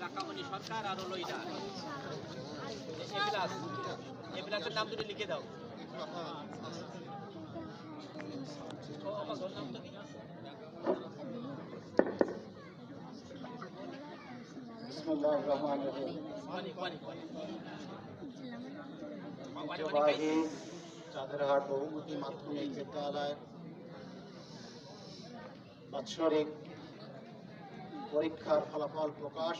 কাকামণি সরকার আর হলো এটা এবিলাসের নাম দুটো লিখে দাও। চাঁদেরহাট বহুমুখী মাধ্যমিক বিদ্যালয়ের বাৎসরিক পরীক্ষার ফলাফল প্রকাশ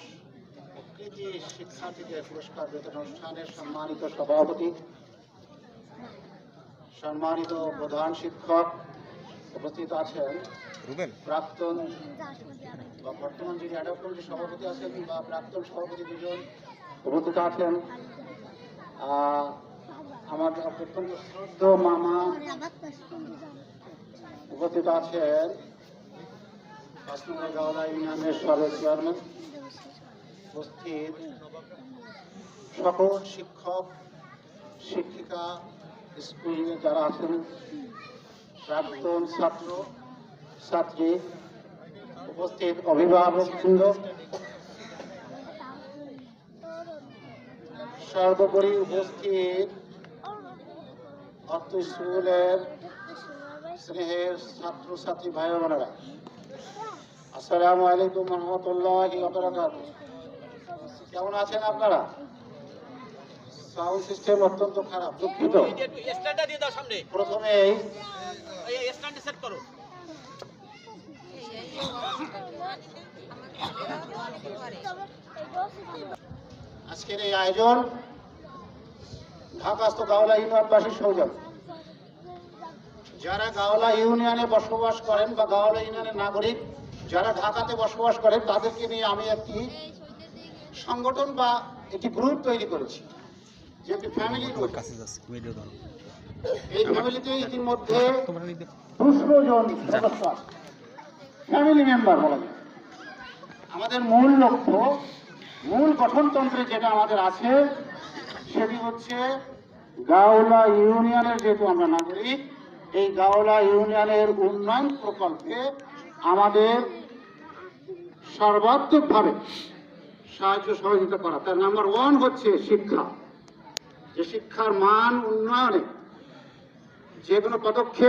ও কৃতি শিক্ষার্থীদের পুরস্কার বিতরণ অনুষ্ঠানের সম্মানিত সভাপতি, সম্মানিত প্রধান শিক্ষক উপস্থিত আছেন, প্রাক্তন বা বর্তমান যিনি অ্যাডপ কমিটির সভাপতি আছেন বা প্রাক্তন সভাপতি দুজন উপস্থিত আছেন, আমার অত্যন্ত শ্রদ্ধেয় মামা উপস্থিত আছেন, গাওলা ইউনিয়নের সাবেক চেয়ারম্যান উপস্থিত, সকল শিক্ষক শিক্ষিকা স্কুলে যারা আছেন, প্রাক্তন ছাত্র ছাত্রী উপস্থিত, অভিভাবক বৃন্দ, সর্বোপরি উপস্থিত অর্থ স্কুলের স্নেহের ছাত্র ছাত্রী ভাই বোনেরা, আসসালামু আলাইকুম রহমতুল্লাহি ওয়া বারাকাতুহু। কেমন আছেন আপনারা? সাউন্ড সিস্টেম অত্যন্ত খারাপ, দুঃখিত। প্রথমে আজকের এই আয়োজন ঢাকাস্থ গাওলা ইউনিয়নবাসীর সৌজন্য। যারা গাওলা ইউনিয়নে বসবাস করেন বা গাওলা ইউনিয়নের নাগরিক যারা ঢাকাতে বসবাস করেন, তাদেরকে নিয়ে আমি একটি সংগঠন বা একটি গ্রুপ তৈরি করেছি, যে একটি ফ্যামিলি গ্রুপ। এই ফ্যামিলিতে ইতিমধ্যে 200 জন সদস্য আছে, ফ্যামিলি মেম্বার বলা যায়। আমাদের মূল লক্ষ্য, মূল গঠনতন্ত্রে যেটা আমাদের আছে সেটি হচ্ছে গাওলা ইউনিয়নের, যেহেতু আমরা নাগরিক, এই গাওলা ইউনিয়নের উন্নয়ন প্রকল্পে আমাদের সর্বাত্মকভাবে সাহায্য সহযোগিতা করা। তার নাম্বার 1 হচ্ছে শিক্ষা। যে শিক্ষার মান উন্নয়নে যে কোনো পদক্ষেপ